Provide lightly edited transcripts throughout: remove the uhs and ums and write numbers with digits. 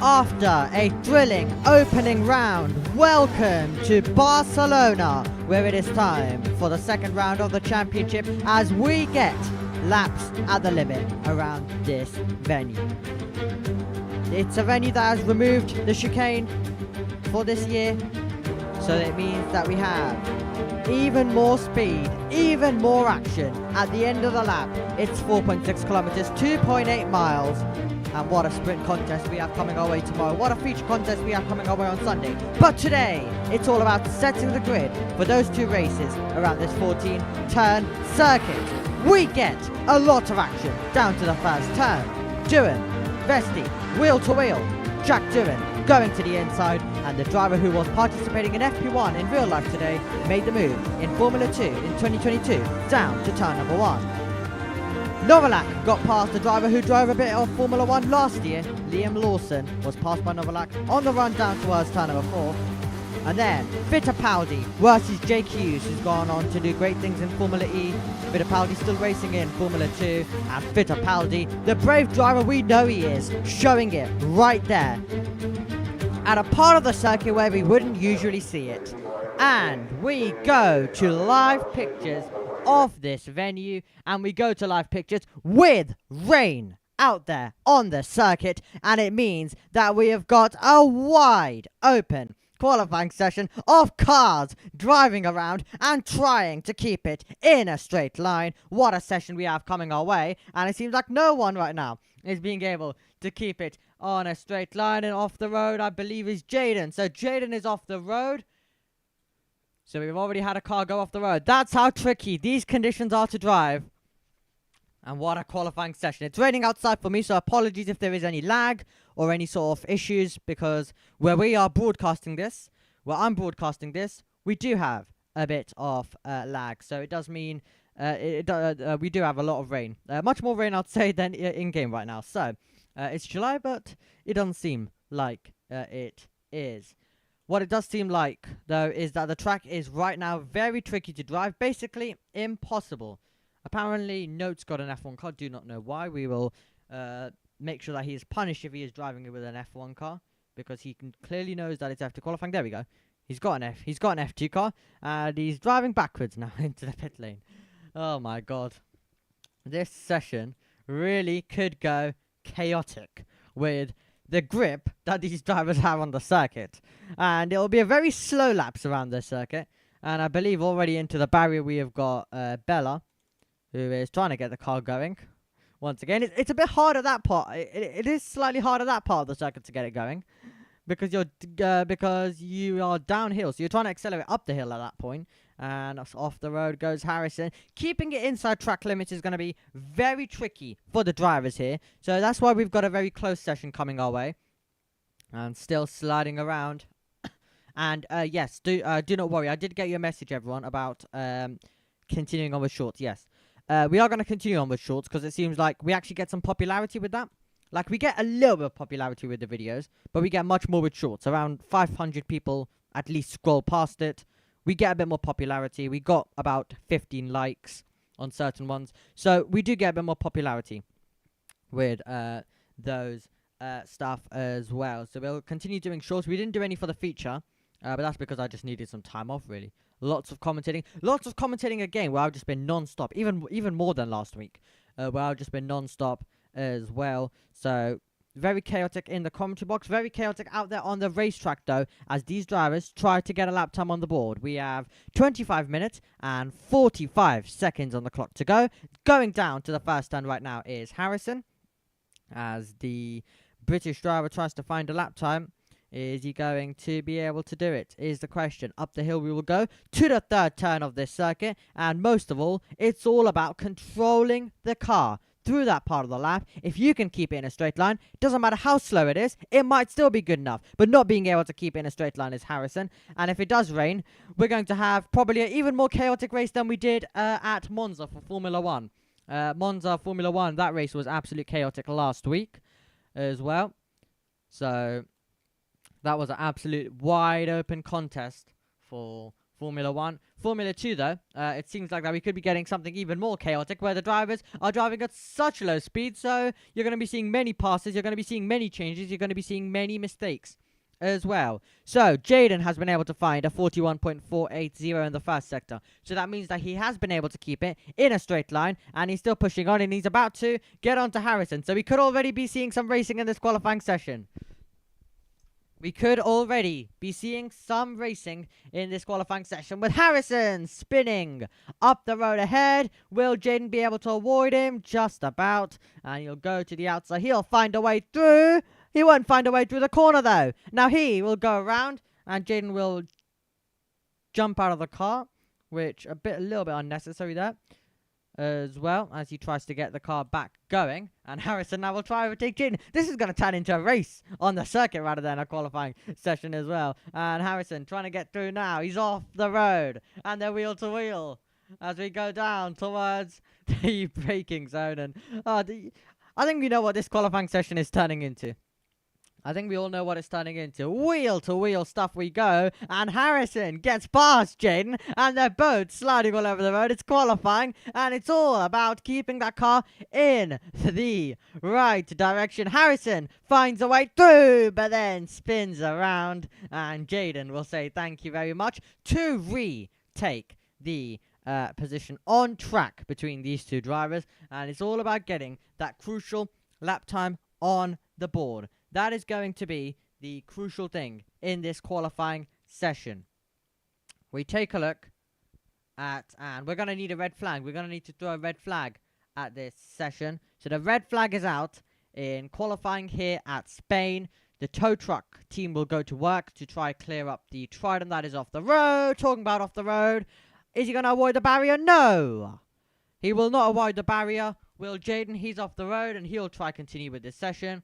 After a thrilling opening round, welcome to Barcelona, where it is time for the second round of the championship as we get laps at the limit around this venue. It's a venue that has removed the chicane for this year, so it means that we have even more speed, even more action at the end of the lap. It's 4.6 kilometers, 2.8 miles. And what a sprint contest we have coming our way tomorrow. What a feature contest we have coming our way on Sunday. But today, it's all about setting the grid for those two races around this 14-turn circuit. We get a lot of action down to the first turn. Doohan, Vesti, wheel to wheel. Jack Doohan going to the inside, and the driver who was participating in FP1 in real life today made the move in Formula 2 in 2022 down to turn number 1. Novalak got past the driver who drove a bit of Formula 1 last year. Liam Lawson was passed by Novalak on the run down towards turn number 4. And then Fittipaldi versus Jake Hughes, who's gone on to do great things in Formula E. Fittipaldi still racing in Formula 2. And Fittipaldi, the brave driver we know he is, showing it right there at a part of the circuit where we wouldn't usually see it. And we go to live pictures of this venue, and we go to live pictures with rain out there on the circuit, and it means that we have got a wide open qualifying session of cars driving around and trying to keep it in a straight line. What a session we have coming our way, and it seems like no one right now is being able to keep it on a straight line. And off the road, I believe, is Jaden. So Jaden is off the road. So we've already had a car go off the road. That's how tricky these conditions are to drive. And what a qualifying session. It's raining outside for me, so apologies if there is any lag or any sort of issues, because where we are broadcasting this, where I'm broadcasting this, we do have a bit of lag. So it does mean we do have a lot of rain. Much more rain, I'd say, than in-game right now. So it's July, but it doesn't seem like it is. What it does seem like, though, is that the track is right now very tricky to drive. Basically, impossible. Apparently, Note's got an F1 car. Do not know why. We will make sure that he is punished if he is driving it with an F1 car, because he clearly knows that it's F2 qualifying. There we go. He's got an F2 car, and he's driving backwards now into the pit lane. Oh my god. This session really could go chaotic with the grip that these drivers have on the circuit. And it'll be a very slow laps around the circuit. And I believe already into the barrier we have got Bella, who is trying to get the car going. Once again, it's a bit hard at that part. It is slightly hard at that part of the circuit to get it going, because you are downhill, so you're trying to accelerate up the hill at that point. And off the road goes Harrison. Keeping it inside track limits is going to be very tricky for the drivers here. So that's why we've got a very close session coming our way. And still sliding around. And yes, do not worry. I did get you a message, everyone, about continuing on with shorts. Yes, we are going to continue on with shorts, because it seems like we actually get some popularity with that. Like, we get a little bit of popularity with the videos, but we get much more with shorts. Around 500 people at least scroll past it. We get a bit more popularity. We got about 15 likes on certain ones. So we do get a bit more popularity with those stuff as well. So we'll continue doing shorts. We didn't do any for the feature, but that's because I just needed some time off, really. Lots of commentating again, where I've just been non-stop. Even more than last week, where I've just been non-stop as well. So very chaotic in the commentary box, very chaotic out there on the racetrack, though, as these drivers try to get a lap time on the board. We have 25 minutes and 45 seconds on the clock to go. Going down to the first turn right now is Harrison, as the British driver tries to find a lap time Is he going to be able to do it? Is the question. Up the hill we will go to the third turn of this circuit. And most of all, it's all about controlling the car through that part of the lap. If you can keep it in a straight line, doesn't matter how slow it is, it might still be good enough. But not being able to keep it in a straight line is Harrison. And if it does rain, we're going to have probably an even more chaotic race than we did at Monza for Formula 1. Monza Formula 1, that race was absolute chaotic last week as well. So that was an absolute wide open contest for Formula 1. Formula 2, though, it seems like that we could be getting something even more chaotic, where the drivers are driving at such low speed, so you're going to be seeing many passes, you're going to be seeing many changes, you're going to be seeing many mistakes as well. So Jaden has been able to find a 41.480 in the first sector, so that means that he has been able to keep it in a straight line, and he's still pushing on, and he's about to get on to Harrison. So we could already be seeing some racing in this qualifying session. We could already be seeing some racing in this qualifying session with Harrison spinning up the road ahead. Will Jaden be able to avoid him? Just about. And he'll go to the outside. He'll find a way through. He won't find a way through the corner, though. Now he will go around, and Jaden will jump out of the car, which a little bit unnecessary there as well, as he tries to get the car back going. And Harrison now will try to overtake Jaden. This is going to turn into a race on the circuit rather than a qualifying session as well. And Harrison trying to get through now. He's off the road, and they're wheel to wheel as we go down towards the braking zone. And I think we know what this qualifying session is turning into. I think we all know what it's turning into. Wheel-to-wheel stuff we go. And Harrison gets past Jaden. And they're both sliding all over the road. It's qualifying. And it's all about keeping that car in the right direction. Harrison finds a way through, but then spins around. And Jaden will say thank you very much to retake the position on track between these two drivers. And it's all about getting that crucial lap time on the board. That is going to be the crucial thing in this qualifying session. We take a look at, and we're going to need a red flag. We're going to need to throw a red flag at this session. So the red flag is out in qualifying here at Spain. The tow truck team will go to work to try clear up the Trident that is off the road. Talking about off the road. Is he going to avoid the barrier? No. He will not avoid the barrier. Will Jaden? He's off the road, and he'll try continue with this session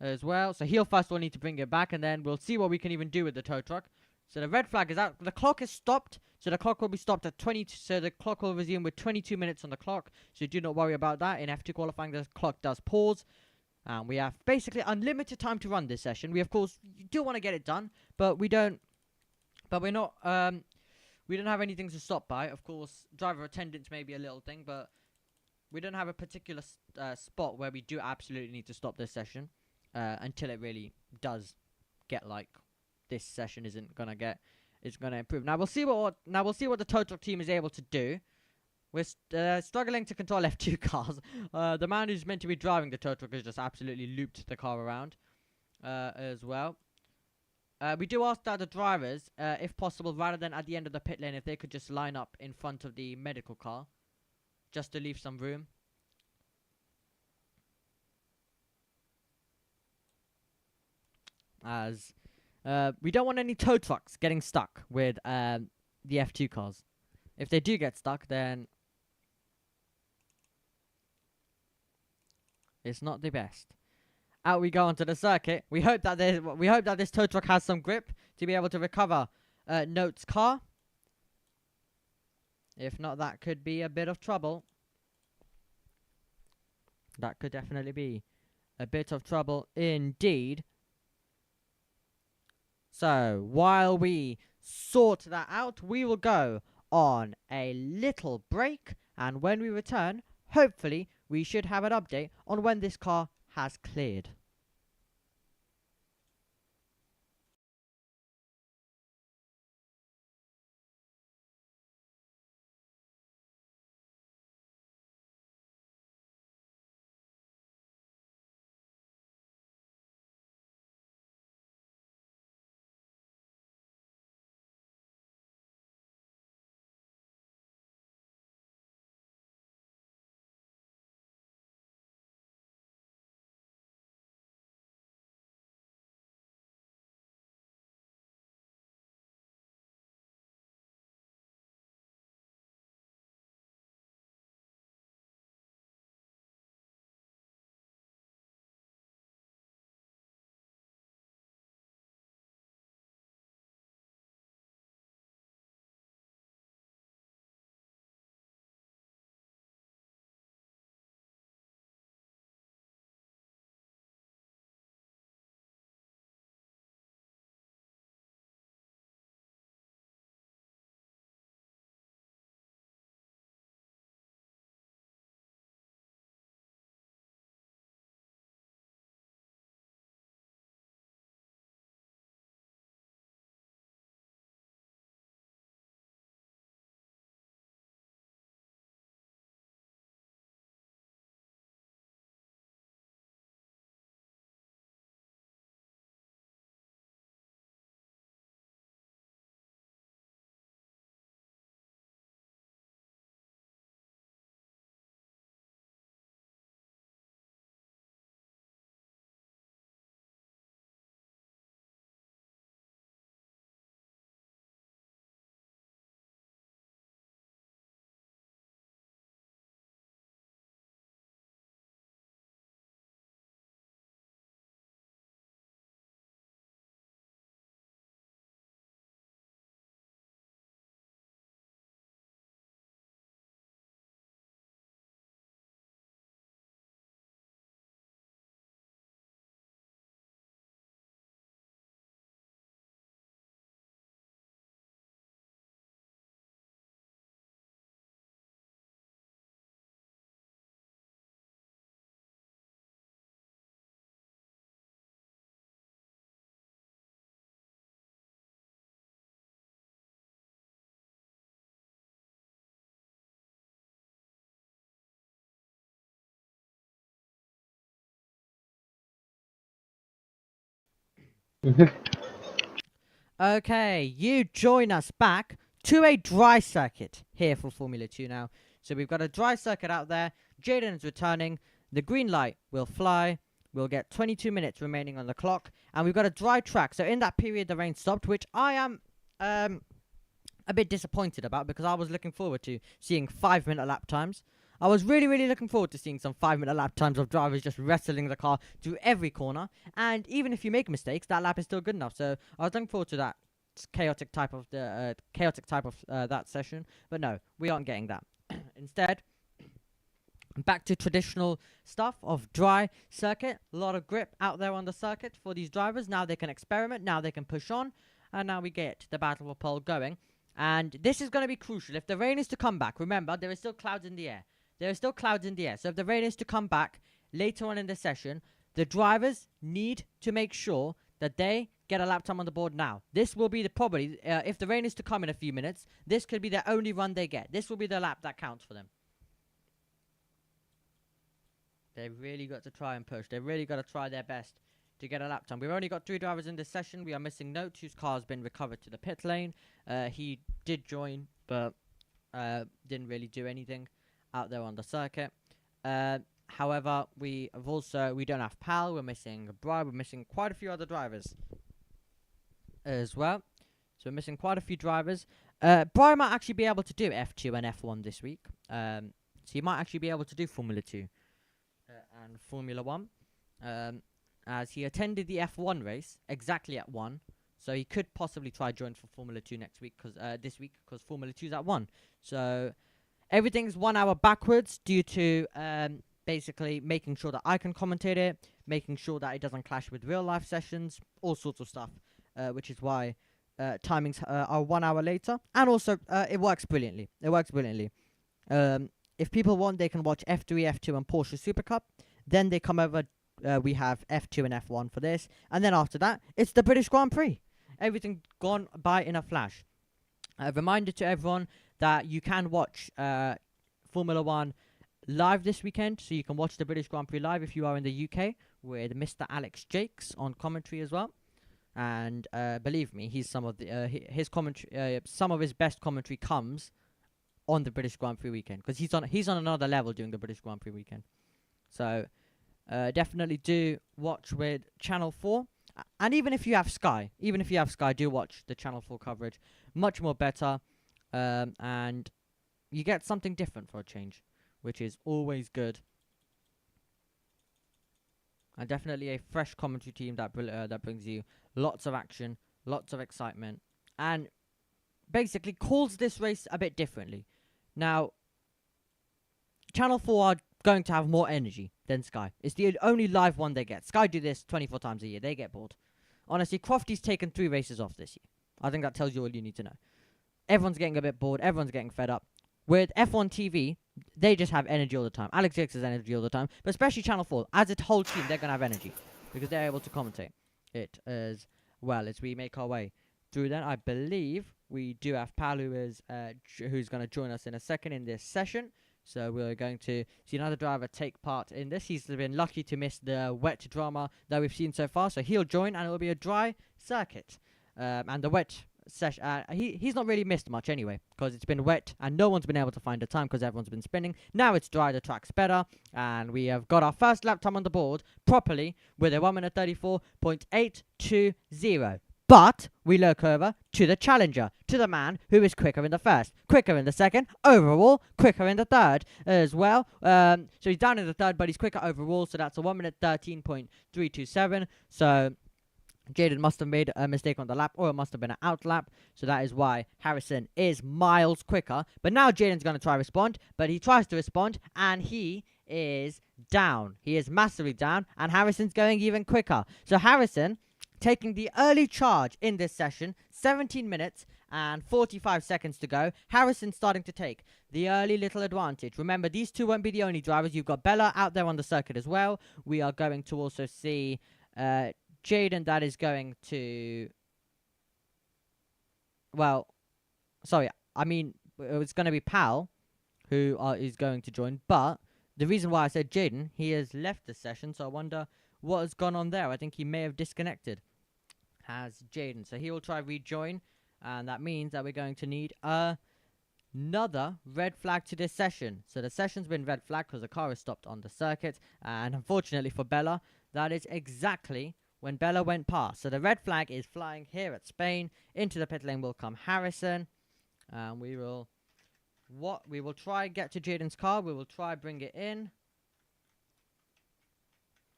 as well. So he'll first of all need to bring it back, and then we'll see what we can even do with the tow truck. So the red flag is out. The clock is stopped. So the clock will be stopped at 20. So the clock will resume with 22 minutes on the clock. So do not worry about that. In F2 qualifying, the clock does pause. And we have basically unlimited time to run this session. We, of course, do want to get it done, but we don't. But we're not. We don't have anything to stop by. Of course, driver attendance may be a little thing, but we don't have a particular spot where we do absolutely need to stop this session. Until it really does get like this session isn't gonna get, it's gonna improve. Now we'll see what the tow truck team is able to do. We're struggling to control F2 cars. The man who's meant to be driving the tow truck has just absolutely looped the car around as well. We do ask that the drivers, if possible, rather than at the end of the pit lane, if they could just line up in front of the medical car, just to leave some room. As we don't want any tow trucks getting stuck with the F2 cars. If they do get stuck, then it's not the best. Out we go onto the circuit. We hope that this tow truck has some grip to be able to recover Note's car. If not, that could be a bit of trouble. That could definitely be a bit of trouble indeed. So, while we sort that out, we will go on a little break. And when we return, hopefully, we should have an update on when this car has cleared. Okay, you join us back to a dry circuit here for Formula 2 now. So we've got a dry circuit out there. Jaden is returning. The green light will fly. We'll get 22 minutes remaining on the clock. And we've got a dry track. So in that period, the rain stopped, which I am a bit disappointed about because I was looking forward to seeing 5-minute lap times. I was really looking forward to seeing some 5-minute lap times of drivers just wrestling the car through every corner. And even if you make mistakes, that lap is still good enough. So I was looking forward to that chaotic type of that session. But no, we aren't getting that. Instead, back to traditional stuff of dry circuit. A lot of grip out there on the circuit for these drivers. Now they can experiment. Now they can push on. And now we get the battle for pole going. And this is going to be crucial. If the rain is to come back, remember, there are still clouds in the air. There are still clouds in the air. So if the rain is to come back later on in the session, the drivers need to make sure that they get a lap time on the board now. This will be the probably, if the rain is to come in a few minutes, this could be their only run they get. This will be the lap that counts for them. They've really got to try and push. They've really got to try their best to get a lap time. We've only got 3 drivers in this session. We are missing Note, whose car has been recovered to the pit lane. He did join, but didn't really do anything out there on the circuit. However, we don't have Pal. We're missing Bri. We're missing quite a few other drivers as well. So we're missing quite a few drivers. Bri might actually be able to do F2 and F1 this week. So he might actually be able to do Formula 2 and Formula 1. As he attended the F1 race exactly at 1. So he could possibly try join for Formula 2 next week, this week, because Formula 2 is at 1. So everything's 1 hour backwards due to basically making sure that I can commentate it, making sure that it doesn't clash with real life sessions, all sorts of stuff, which is why timings are 1 hour later. And also, it works brilliantly. It works brilliantly. If people want, they can watch F3, F2, and Porsche Super Cup. Then they come over. We have F2 and F1 for this. And then after that, it's the British Grand Prix. Everything gone by in a flash. A reminder to everyone that you can watch Formula 1 live this weekend. So you can watch the British Grand Prix live if you are in the UK with Mr. Alex Jakes on commentary as well. And believe me, he's some of the his commentary. Some of his best commentary comes on the British Grand Prix weekend because he's on another level during the British Grand Prix weekend. So definitely do watch with Channel 4. And even if you have Sky, do watch the Channel 4 coverage. Much more better. And you get something different for a change, which is always good. And definitely a fresh commentary team that brings you lots of action, lots of excitement, and basically calls this race a bit differently. Now, Channel 4 are going to have more energy than Sky. It's the only live one they get. Sky do this 24 times a year. They get bored. Honestly, Crofty's taken 3 races off this year. I think that tells you all you need to know. Everyone's getting a bit bored. Everyone's getting fed up. With F1 TV, they just have energy all the time. Alex Jakes has energy all the time. But especially Channel 4. As a whole team, they're going to have energy. Because they're able to commentate it as well as we make our way through then. I believe we do have Pal who's going to join us in a second in this session. So we're going to see another driver take part in this. He's been lucky to miss the wet drama that we've seen so far. So he'll join and it will be a dry circuit. And the wet session, he's not really missed much anyway. Because it's been wet and no one's been able to find a time because everyone's been spinning. Now it's dry, the track's better. And we have got our first lap time on the board properly with a 1:34.820. But we look over to the challenger, to the man who is quicker in the first, quicker in the second, overall, quicker in the third as well. So he's down in the third, but he's quicker overall. So that's a 1:13.327. So Jaden must have made a mistake on the lap, or it must have been an out lap. So that is why Harrison is miles quicker. But now Jaden's going to try to respond, but he tries to respond, and he is down. He is massively down, and Harrison's going even quicker. So Harrison taking the early charge in this session, 17 minutes and 45 seconds to go. Harrison starting to take the early little advantage. Remember, these two won't be the only drivers. You've got Bella out there on the circuit as well. We are going to also see Jaden that is going to... Well, sorry, I mean, it's going to be Pal who is going to join. But the reason why I said Jaden, he has left the session, so I wonder what has gone on there. I think he may have disconnected. has Jaden. So he will try rejoin, and that means that we're going to need another red flag to this session. So the session's been red flagged because the car is stopped on the circuit, and unfortunately for Bella, that is exactly when Bella went past. So the red flag is flying here at Spain. Into the pit lane will come Harrison, and we will try get to Jaden's car. We will try bring it in,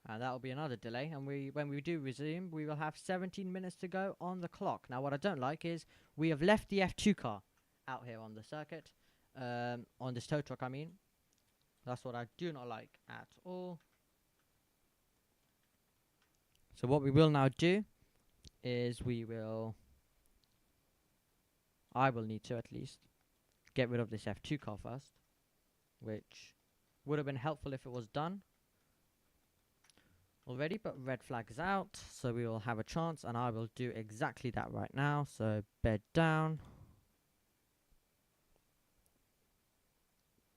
and that will be another delay. And when we do resume, we will have 17 minutes to go on the clock. Now what I don't like is we have left the F2 car out here on the circuit, on this tow truck I mean. That's what I do not like at all. So what we will now do is I will need to at least get rid of this F2 car first, which would have been helpful if it was done already, but red flag is out, so we will have a chance, and I will do exactly that right now. So bed down,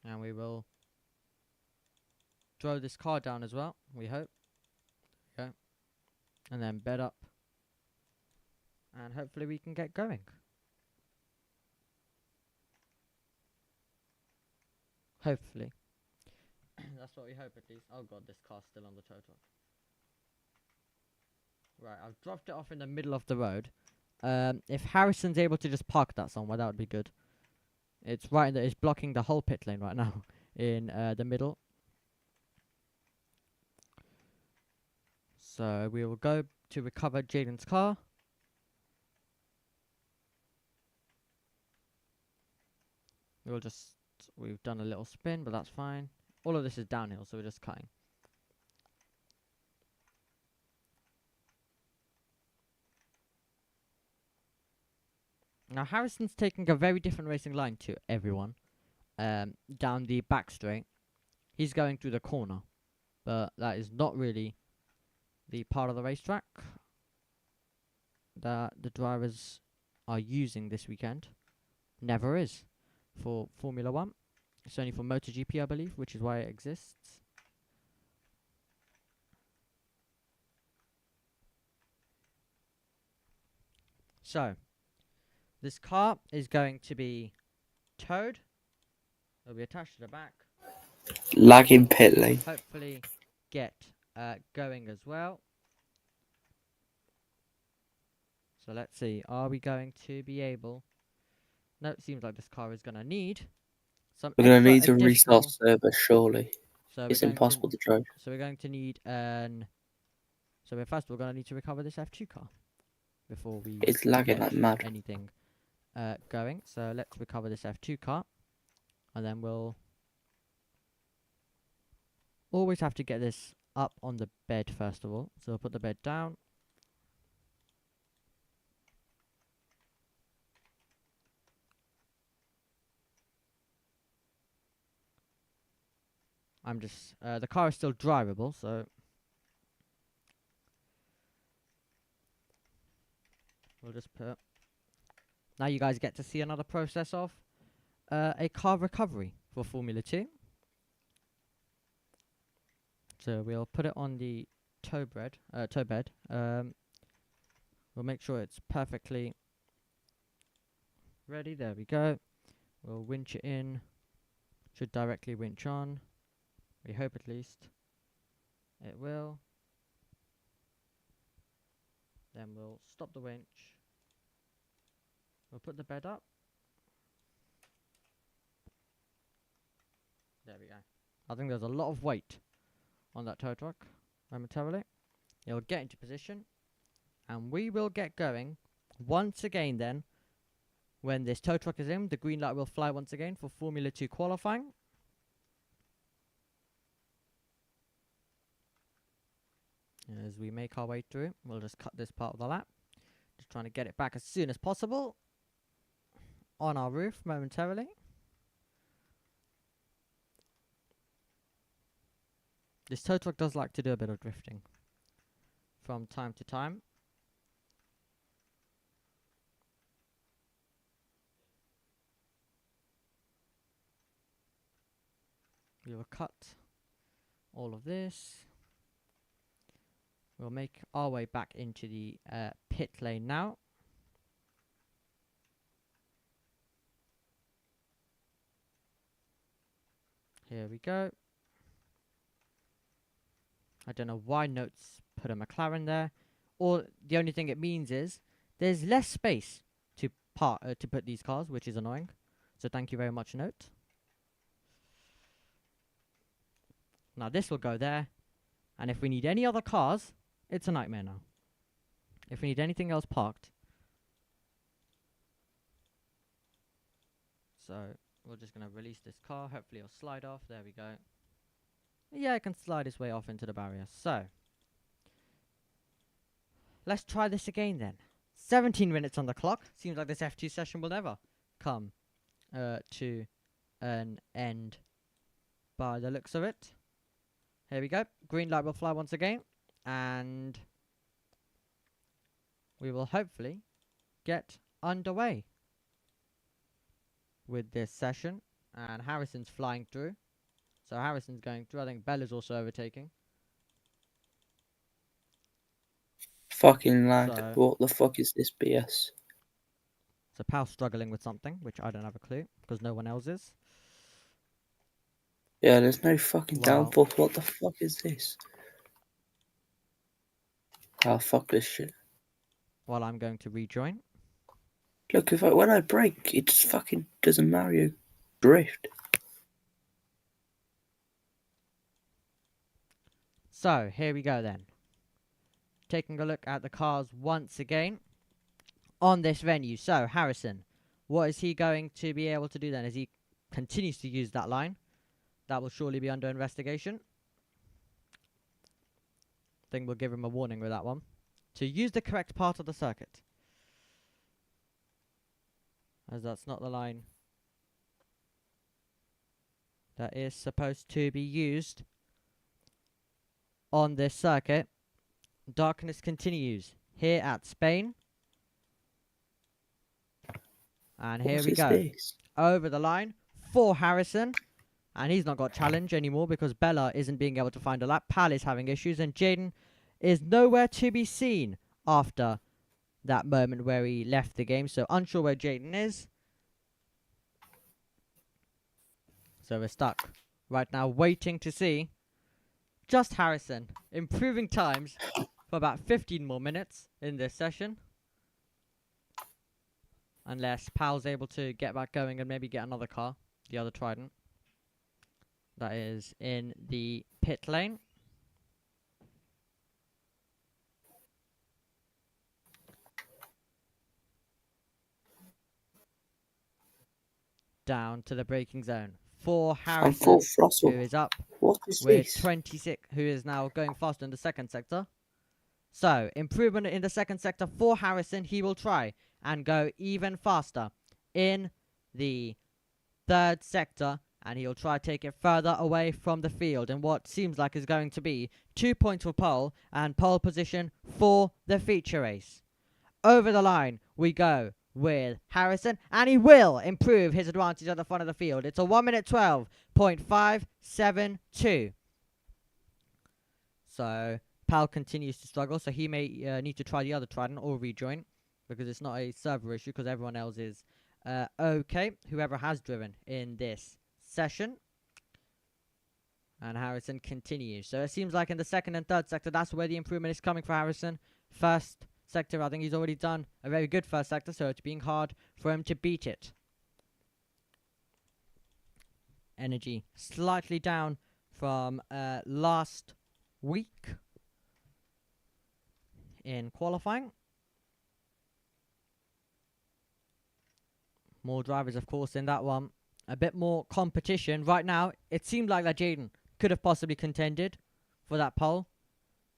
and we will throw this car down as well, we hope. Okay. And then bed up, and hopefully we can get going. Hopefully. That's what we hope at least. Oh god, this car's still on the tow truck. Right, I've dropped it off in the middle of the road. If Harrison's able to just park that somewhere, that would be good. It's right it's blocking the whole pit lane right now in the middle. So we will go to recover Jaden's car. We've done a little spin, but that's fine. All of this is downhill, so we're just cutting. Now Harrison's taking a very different racing line to everyone. Down the back straight. He's going through the corner, but that is not really the part of the racetrack that the drivers are using this weekend. Never is for Formula 1. It's only for MotoGP, I believe, which is why it exists. So, this car is going to be towed. It'll be attached to the back. Lagging pit lane. Hopefully get going as well. So let's see, are we going to be able... No, it seems like this car is going to need some We're going to need extra to restart server, surely. So It's impossible to drive. So we're going to need So first we're going to need to recover this F2 car before we It's lagging get like mad. anything going. So let's recover this F2 car, and then we'll always have to get this up on the bed first of all. So we'll put the bed down. I'm just the car is still drivable, so we'll just put... Now you guys get to see another process of a car recovery for Formula 2. So we'll put it on the tow bed. We'll make sure it's perfectly ready. There we go. We'll winch it in. Should directly winch on. We hope at least it will. Then we'll stop the winch. We'll put the bed up. There we go. I think there's a lot of weight on that tow truck momentarily. It'll get into position, and we will get going once again then. When this tow truck is in, the green light will fly once again for Formula 2 qualifying. As we make our way through, we'll just cut this part of the lap. Just trying to get it back as soon as possible on our roof momentarily. This tow truck does like to do a bit of drifting from time to time. We will cut all of this. We'll make our way back into the pit lane now. Here we go. I don't know why Notes put a McLaren there. Or the only thing it means is there's less space to put these cars, which is annoying. So thank you very much, Note. Now this will go there. And if we need any other cars, it's a nightmare now. If we need anything else parked. So we're just going to release this car. Hopefully it'll slide off. There we go. Yeah, it can slide its way off into the barrier. So let's try this again then. 17 minutes on the clock. Seems like this F2 session will never come to an end by the looks of it. Here we go. Green light will fly once again. And we will hopefully get underway with this session. And Harrison's flying through. So Harrison's going through. I think Bella's also overtaking. Fucking lag. So What the fuck is this BS? So Pal's struggling with something, which I don't have a clue, because no one else is. Yeah, there's no fucking Wow. downforce. What the fuck is this? Oh, fuck this shit. While I'm going to rejoin. Look, when I brake, it just fucking doesn't Mario drift. So, here we go then. Taking a look at the cars once again on this venue. So, Harrison, what is he going to be able to do then as he continues to use that line? That will surely be under investigation. I think we'll give him a warning with that one. To use the correct part of the circuit. As that's not the line that is supposed to be used on this circuit. Darkness continues here at Spain. And here we go. This? Over the line for Harrison. And he's not got challenge anymore because Bella isn't being able to find a lap. Pal is having issues. And Jaden is nowhere to be seen after that moment where he left the game. So unsure where Jaden is. So we're stuck right now waiting to see just Harrison improving times for about 15 more minutes in this session. Unless Pal's able to get back going and maybe get another car, the other Trident. That is in the pit lane. Down to the braking zone for Harrison, who is up with 26, who is now going faster in the second sector. So, improvement in the second sector for Harrison. He will try and go even faster in the third sector. And he'll try to take it further away from the field in what seems like is going to be 2 points for pole and pole position for the feature race. Over the line we go with Harrison, and he will improve his advantage at the front of the field. It's a 1 minute 12.572. So Pal continues to struggle, so he may need to try the other Trident or rejoin because it's not a server issue because everyone else is okay, whoever has driven in this session. And Harrison continues. So it seems like in the second and third sector, that's where the improvement is coming for Harrison. First sector, I think he's already done a very good first sector, so it's being hard for him to beat it. Energy slightly down from last week in qualifying. More drivers, of course, in that one. A bit more competition. Right now, it seemed like that Jaden could have possibly contended for that pole,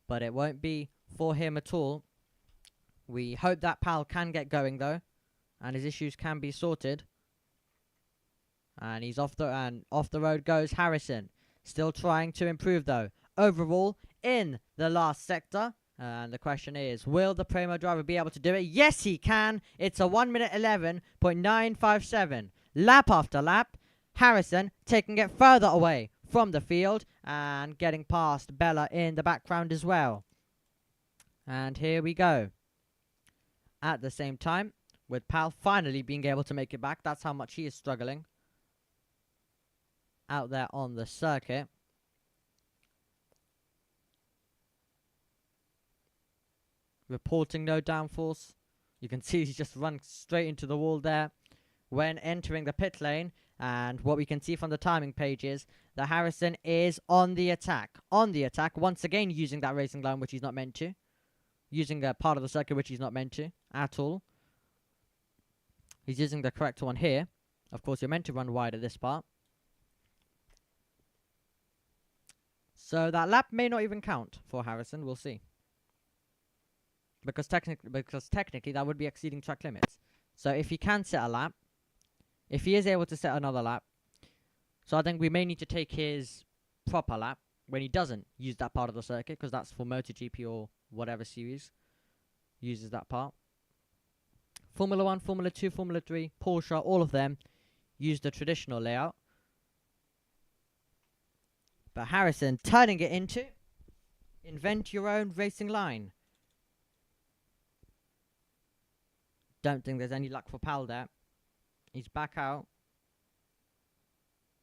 but it won't be for him at all. We hope that Pal can get going, though, and his issues can be sorted. And he's off the road goes Harrison. Still trying to improve, though. Overall, in the last sector. And the question is, will the Primo driver be able to do it? Yes, he can. It's a 1 minute 11.957. Lap after lap, Harrison taking it further away from the field and getting past Bella in the background as well. And here we go. At the same time, with Pal finally being able to make it back, that's how much he is struggling out there on the circuit. Reporting no downforce. You can see he's just run straight into the wall there when entering the pit lane. And what we can see from the timing page is that Harrison is on the attack. On the attack, once again using that racing line, which he's not meant to. Using a part of the circuit which he's not meant to at all. He's using the correct one here. Of course, you're meant to run wide at this part. So that lap may not even count for Harrison. We'll see. Because technically that would be exceeding track limits. So if he can set a lap, if he is able to set another lap, so I think we may need to take his proper lap when he doesn't use that part of the circuit, because that's for MotoGP or whatever series uses that part. Formula 1, Formula 2, Formula 3, Porsche, all of them use the traditional layout. But Harrison turning it into invent your own racing line. Don't think there's any luck for Pal there. He's back out.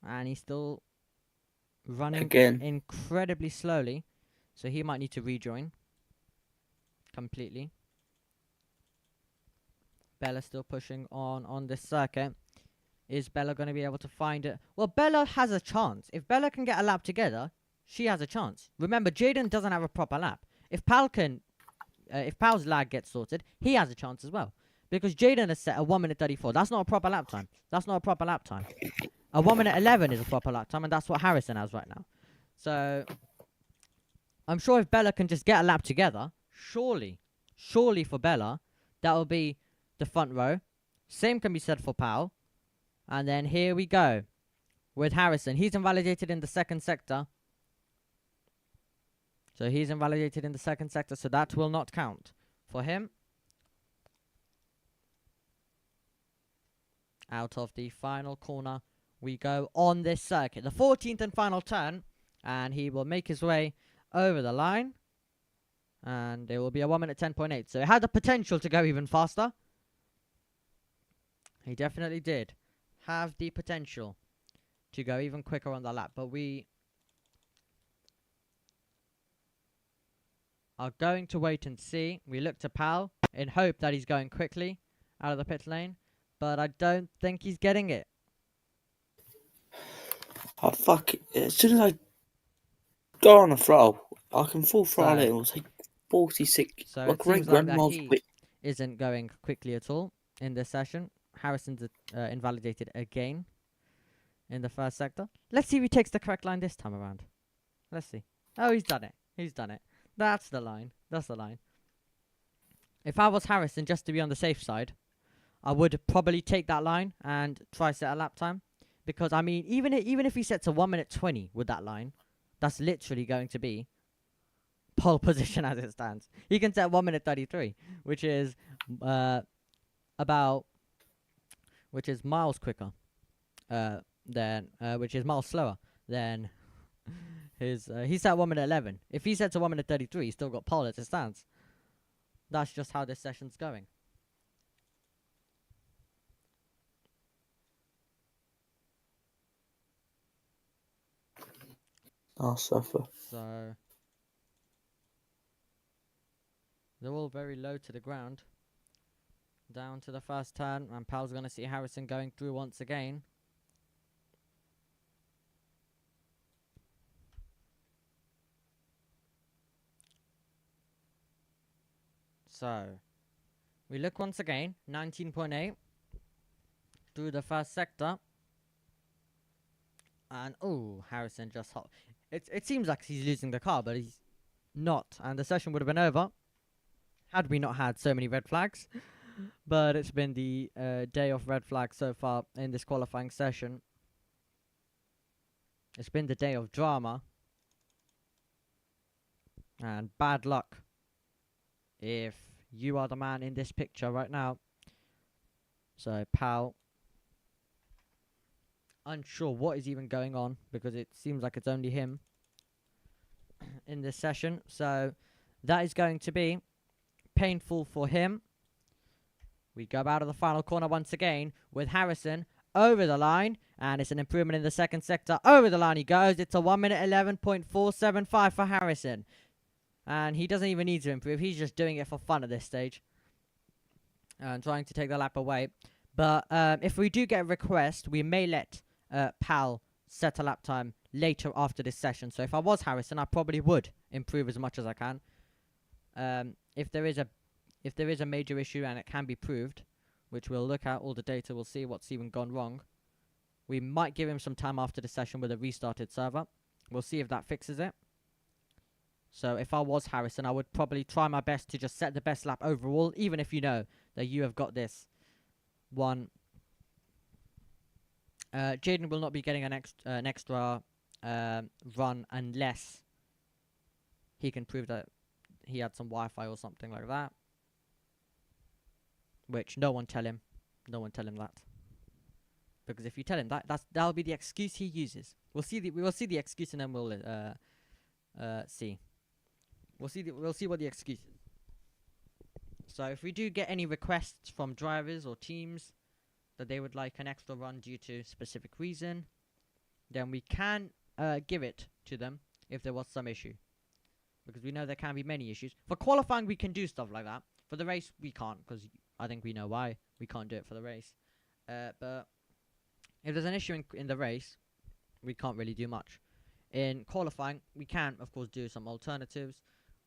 And he's still running again incredibly slowly. So he might need to rejoin completely. Bella still pushing on this circuit. Is Bella going to be able to find it? Well, Bella has a chance. If Bella can get a lap together, she has a chance. Remember, Jaden doesn't have a proper lap. If Pal's lag gets sorted, he has a chance as well. Because Jaden has set a 1 minute 34. That's not a proper lap time. That's not a proper lap time. A 1 minute 11 is a proper lap time, and that's what Harrison has right now. So, I'm sure if Bella can just get a lap together, surely for Bella, that will be the front row. Same can be said for Pal. And then here we go with Harrison. He's invalidated in the second sector. So he's invalidated in the second sector, so that will not count for him. Out of the final corner we go on this circuit. The 14th and final turn. And he will make his way over the line. And it will be a 1 minute 10.8. So it had the potential to go even faster. He definitely did have the potential to go even quicker on the lap. But we are going to wait and see. We look to Pal in hope that he's going quickly out of the pit lane. But I don't think he's getting it. Oh, fuck it. As soon as I go on a throttle, I can full throttle it. It will take 46. So like it seems like that he quick. isn't going quickly at all in this session. Harrison's invalidated again in the first sector. Let's see if he takes the correct line this time around. Let's see. Oh, he's done it. He's done it. That's the line. That's the line. If I was Harrison, just to be on the safe side, I would probably take that line and try set a lap time. Because, I mean, even if he sets a 1 minute 20 with that line, that's literally going to be pole position as it stands. He can set 1 minute 33, which is which is miles quicker which is miles slower than his, he set 1 minute 11. If he sets a 1 minute 33, he's still got pole as it stands. That's just how this session's going. I'll suffer. So they're all very low to the ground. Down to the first turn, and Pal's going to see Harrison going through once again. So we look once again, 19.8 through the first sector. And, oh, Harrison just hot. It seems like he's losing the car, but he's not. And the session would have been over had we not had so many red flags. But it's been the day of red flags so far in this qualifying session. It's been the day of drama. And bad luck if you are the man in this picture right now. So, Pal, unsure what is even going on, because it seems like it's only him in this session. So that is going to be painful for him. We go out of the final corner once again with Harrison over the line, and it's an improvement in the second sector. Over the line he goes. It's a 1 minute 11.475 for Harrison. And he doesn't even need to improve. He's just doing it for fun at this stage. And trying to take the lap away. But if we do get a request, we may let Pal set a lap time later after this session. So if I was Harrison, I probably would improve as much as I can. If there is a major issue and it can be proved, which we'll look at all the data, we'll see what's even gone wrong. We might give him some time after the session with a restarted server. We'll see if that fixes it. So if I was Harrison, I would probably try my best to just set the best lap overall, even if you know that you have got this one. Jaden will not be getting an extra run unless he can prove that he had some Wi-Fi or something like that. Which no one tell him. No one tell him that. Because if you tell him that, that'll be the excuse he uses. We will see the excuse and then we'll see. We'll see what the excuse is. So if we do get any requests from drivers or teams that they would like an extra run due to specific reason, then we can give it to them if there was some issue. Because we know there can be many issues. For qualifying we can do stuff like that. For the race we can't, because I think we know why we can't do it for the race. But if there's an issue in the race, we can't really do much. In qualifying, we can, of course, do some alternatives.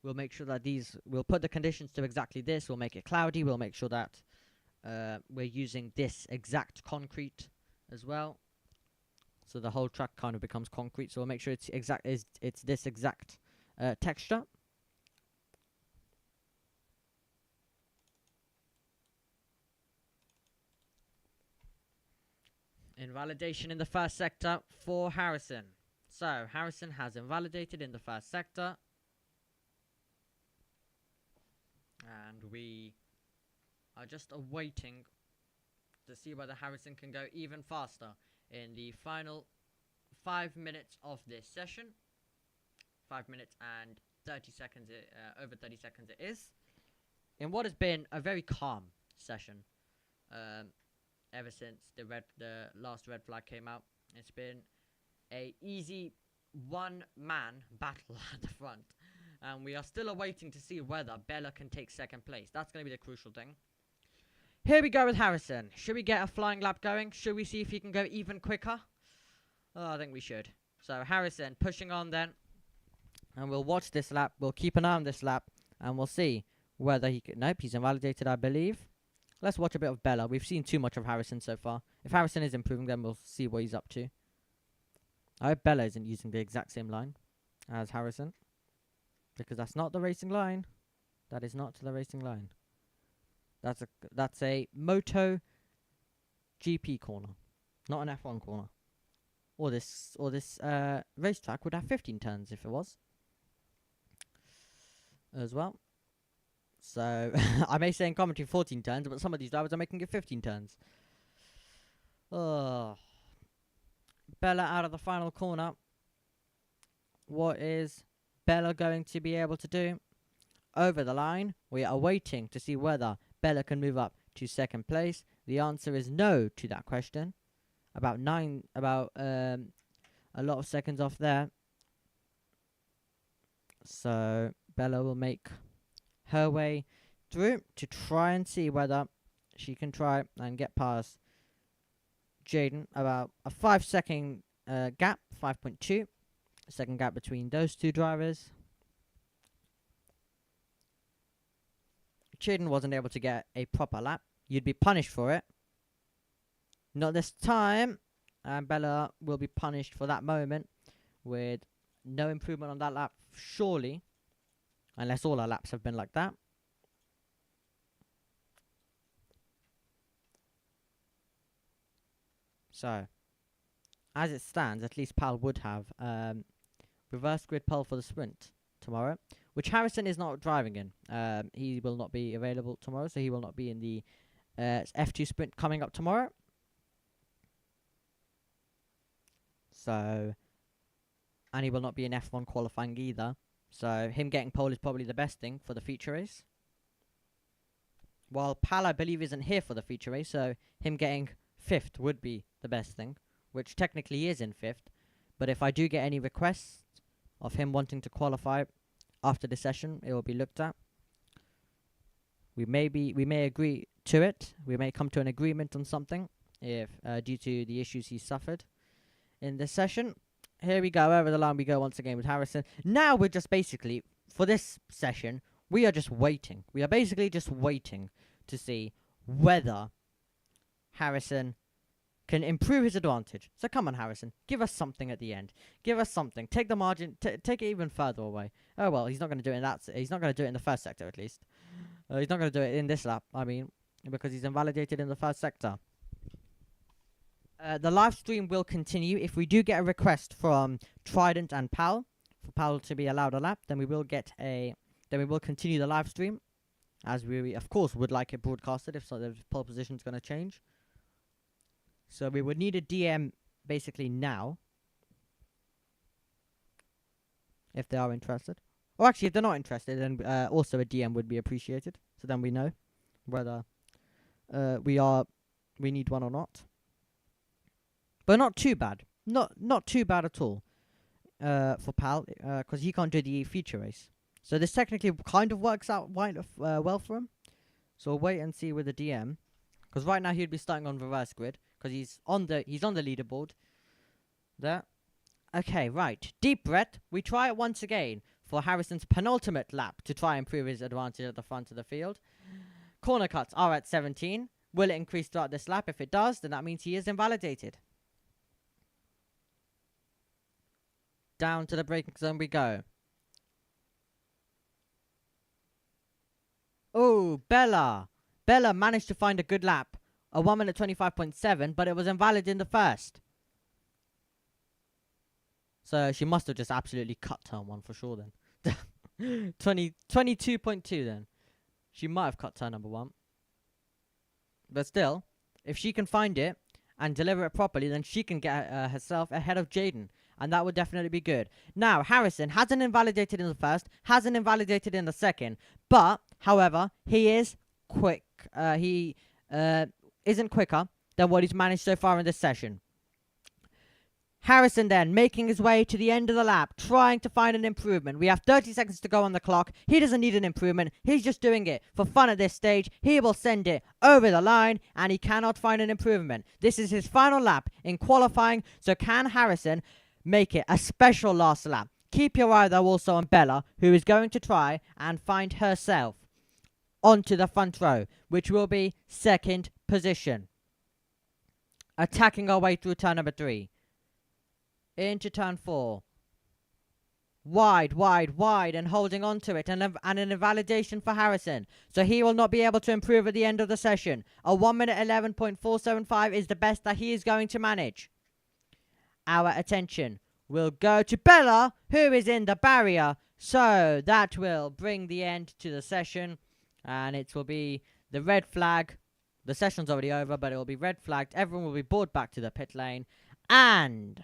We'll make sure that we'll put the conditions to exactly this. We'll make it cloudy. We'll make sure that we're using this exact concrete as well. So the whole track kind of becomes concrete. So we'll make sure it's this exact texture. Invalidation in the first sector for Harrison. So Harrison has invalidated in the first sector. And we are just awaiting to see whether Harrison can go even faster in the final 5 minutes of this session. 5 minutes and 30 seconds, over 30 seconds it is. In what has been a very calm session. Ever since the last red flag came out, it's been a easy one-man battle at the front, and we are still awaiting to see whether Bella can take second place. That's going to be the crucial thing. Here we go with Harrison. Should we get a flying lap going? Should we see if he can go even quicker? Oh, I think we should. So Harrison pushing on then, and we'll watch this lap. We'll keep an eye on this lap, and we'll see whether he can. Nope, he's invalidated, I believe. Let's watch a bit of Bella. We've seen too much of Harrison so far. If Harrison is improving, then we'll see what he's up to. I hope Bella isn't using the exact same line as Harrison, because that's not the racing line. That is not the racing line. That's a Moto GP corner, not an F1 corner. Or this racetrack would have 15 turns if it was as well. So, I may say in commentary 14 turns, but some of these drivers are making it 15 turns. Oh. Bella out of the final corner. What is Bella going to be able to do? Over the line, we are waiting to see whether Bella can move up to second place. The answer is no to that question. About a lot of seconds off there. So, Bella will make her way through to try and see whether she can try and get past Jaden. About a 5-second gap, 5.2 second gap between those two drivers. Jaden wasn't able to get a proper lap. You'd be punished for it. Not this time. And Bella will be punished for that moment with no improvement on that lap, surely. Unless all our laps have been like that. So, as it stands, at least Pal would have reverse grid pole for the sprint tomorrow, which Harrison is not driving in. He will not be available tomorrow, so he will not be in the F2 sprint coming up tomorrow. So, and he will not be in F1 qualifying either. So him getting pole is probably the best thing for the feature race. While Pal, I believe, isn't here for the feature race, so him getting 5th would be the best thing, which technically he is in 5th. But if I do get any requests of him wanting to qualify after the session, it will be looked at. We may agree to it. We may come to an agreement on something if due to the issues he suffered in this session. Here we go, over the line we go once again with Harrison. Now we're just basically, for this session, we are just waiting. We are basically just waiting to see whether Harrison can improve his advantage. So come on, Harrison, give us something at the end. Give us something. Take the margin. Take it even further away. Oh well, he's not going to do it in that. He's not going to do it in the first sector, at least. He's not going to do it in this lap. I mean, because he's invalidated in the first sector. The live stream will continue. If we do get a request from Trident and Pal for Pal to be allowed a lap, then we will get a. Then we will continue the live stream, as we of course would like it broadcasted if so the pole position is going to change. So we would need a DM basically now, if they are interested. Or actually, if they're not interested, then also a DM would be appreciated. So then we know whether we need one or not. But not too bad. Not too bad at all for Pal, because he can't do the feature race. So this technically kind of works out well for him. So we'll wait and see with the DM, because right now he'd be starting on reverse grid because he's on the leaderboard. There. Okay, right. Deep breath. We try it once again for Harrison's penultimate lap to try and improve his advantage at the front of the field. Corner cuts are at 17. Will it increase throughout this lap? If it does, then that means he is invalidated. Down to the braking zone we go. Oh, Bella. Bella managed to find a good lap. A 1 minute 25.7, but it was invalid in the first. So she must have just absolutely cut turn 1 for sure then. 22.2 then. She might have cut turn number 1. But still, if she can find it and deliver it properly, then she can get herself ahead of Jaden. And that would definitely be good. Now, Harrison hasn't invalidated in the first, hasn't invalidated in the second. But, however, he is quick. He isn't quicker than what he's managed so far in this session. Harrison then making his way to the end of the lap, trying to find an improvement. We have 30 seconds to go on the clock. He doesn't need an improvement. He's just doing it for fun at this stage. He will send it over the line, and he cannot find an improvement. This is his final lap in qualifying, so can Harrison make it a special last lap? Keep your eye though also on Bella, who is going to try and find herself onto the front row, which will be second position. Attacking our way through turn number 3. Into turn 4. Wide, and holding on to it, and an invalidation for Harrison. So he will not be able to improve at the end of the session. A 1 minute 11.475 is the best that he is going to manage. Our attention will go to Bella, who is in the barrier. So that will bring the end to the session. And it will be the red flag. The session's already over, but it will be red flagged. Everyone will be brought back to the pit lane. And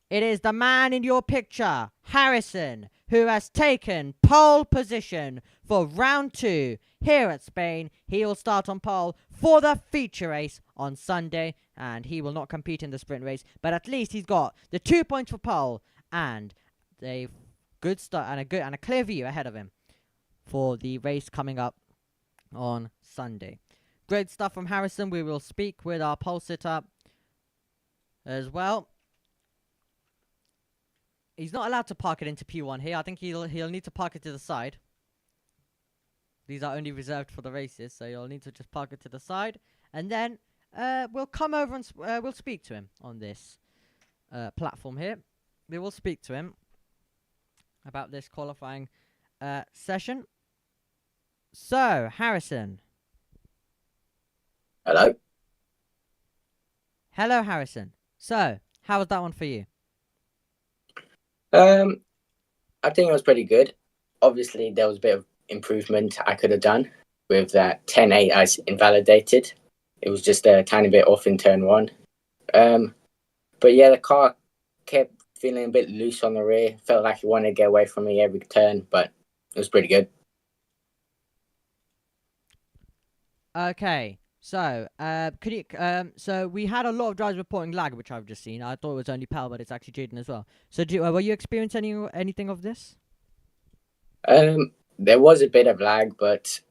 it is the man in your picture, Harrison, who has taken pole position for round 2 here at Spain. He will start on pole for the feature race on Sunday, and he will not compete in the sprint race. But at least he's got the 2 points for pole and a good start and a clear view ahead of him for the race coming up on Sunday. Great stuff from Harrison. We will speak with our pole sitter as well. He's not allowed to park it into P1 here. I think he'll need to park it to the side. These are only reserved for the races, so you'll need to just park it to the side. And then we'll come over and we'll speak to him on this platform here. We will speak to him about this qualifying session. So, Harrison. Hello. Hello, Harrison. So, how was that one for you? I think it was pretty good. Obviously, there was a bit of improvement I could have done with that 10.8 I invalidated. It was just a tiny bit off in turn 1. But yeah, the car kept feeling a bit loose on the rear. Felt like it wanted to get away from me every turn, but it was pretty good. Okay. So, could you? So we had a lot of drivers reporting lag, which I've just seen. I thought it was only Pal, but it's actually Jaden as well. So, were you experiencing anything of this? There was a bit of lag, but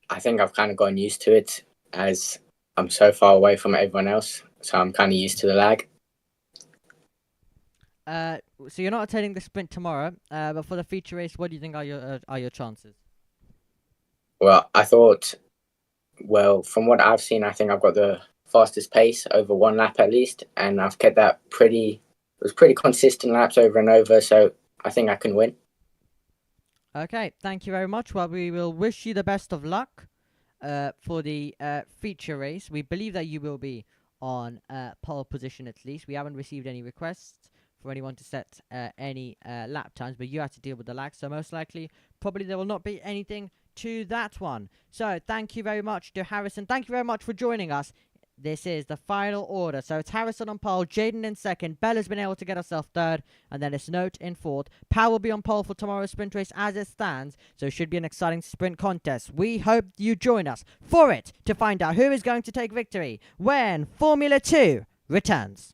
I think I've kind of gotten used to it as I'm so far away from everyone else. So I'm kind of used to the lag. So you're not attending the sprint tomorrow. But for the feature race, what do you think are your chances? Well, I thought, well, from what I've seen, I think I've got the fastest pace over one lap at least, and I've kept that it was pretty consistent laps over and over, so I think I can win. Okay, thank you very much. Well, we will wish you the best of luck for the feature race. We believe that you will be on pole position at least. We haven't received any requests for anyone to set any lap times, but you have to deal with the lag, so most likely, probably there will not be anything to that one. So, thank you very much to Harrison. Thank you very much for joining us. This is the final order. So it's Harrison on pole, Jaden in second, Bella's been able to get herself third, and then it's Note in fourth. Pal will be on pole for tomorrow's sprint race as it stands, so it should be an exciting sprint contest. We hope you join us for it to find out who is going to take victory when Formula 2 returns.